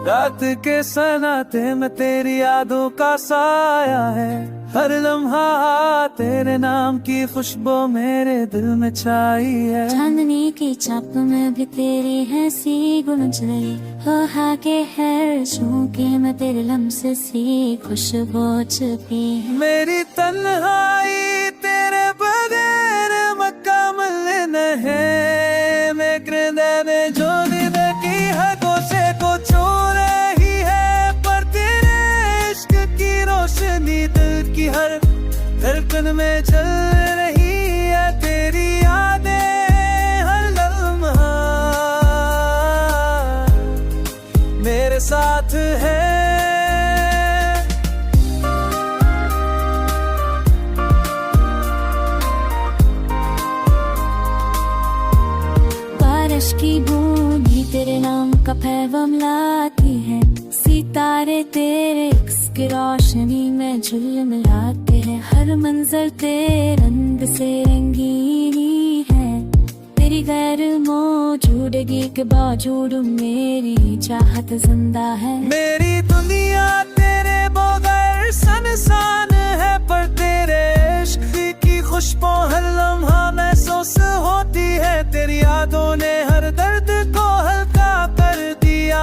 रात के सन्नाटे में तेरी यादों का साया है, हर लम्हा तेरे नाम की खुशबू मेरे दिल में छाई है। चांदनी की चाप में भी तेरी है सी गुंज रही हो, के हर झोंके में तेरे लम्से सी खुशबू छुपी है। मेरी तन्हाई तेरे बगैर मुकम्मल नहीं, मैं हृदय में जो दिन की है कोसे को छू रही है, पर तेरे इश्क की रोशनी दिल की हर धड़कन में जल रही है। तेरी यादें हर लम्हा मेरे साथ है। बारिश की बूंदी तेरे नाम का पैगाम लाती है, सितारे तेरे इश्क की रोशनी में झिलमिलाते हैं। हर मंजर तेरे रंग से रंगीनी है, तेरी गैर मौजूदगी के बावजूद मेरी चाहत जिंदा है। मेरी दुनिया तेरे बगैर सुनसान है, पर तेरे इश्क की खुशबू हर लम्हा महसूस होती है। तेरी यादों ने हर दर्द को हल्का कर दिया,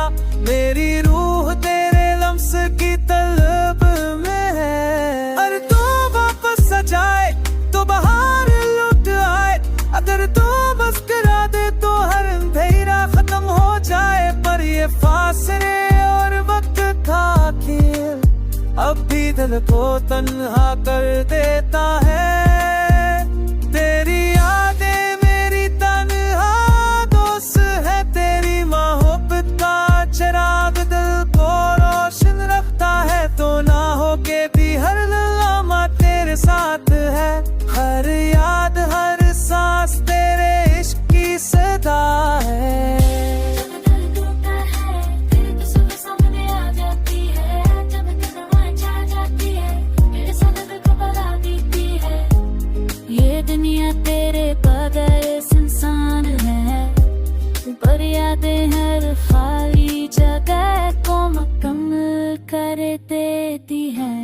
मेरी रूह तेरे लम्स की तलब में है। अरे तू वापस आ जाए तो बाहर लुट आए, अगर तू मुस्कुरा दे तो हर अंधेरा खत्म हो जाए। पर ये फासले और वक्त का खेल अब भी दिल को तन्हा कर देता है। तेरी यादें मेरी तन्हा दोस्त है, तेरी मोहब्बत का चिराग दिल को रोशन रखता है। तो ना हो के भी हर लम्हा तेरे साथ है, हर याद हर सांस तेरे इश्क की सदा है। दुनिया तेरे बगैर इंसान है, पर यादें हर खाली जगह को मुकम्मल कर देती है।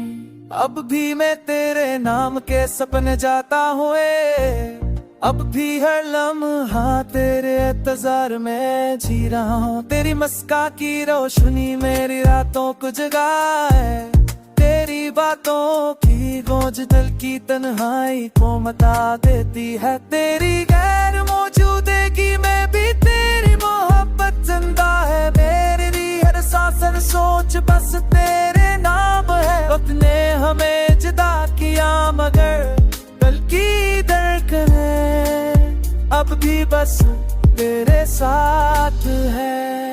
अब भी मैं तेरे नाम के सपने जाता हुए, अब भी हर लम्हा तेरे इंतजार में जी रहा हूँ। तेरी मस्का की रोशनी मेरी रातों को जगाए, तेरी बातों की गूंज दिल की तन्हाई को मिटा देती है। तेरी गैर मौजूदगी में भी तेरी मोहब्बत जिंदा है, मेरी हर सांस हर सोच बस तेरे नाम है। वक्त ने हमें जुदा किया मगर दिल की धड़कन अब भी बस तेरे साथ है।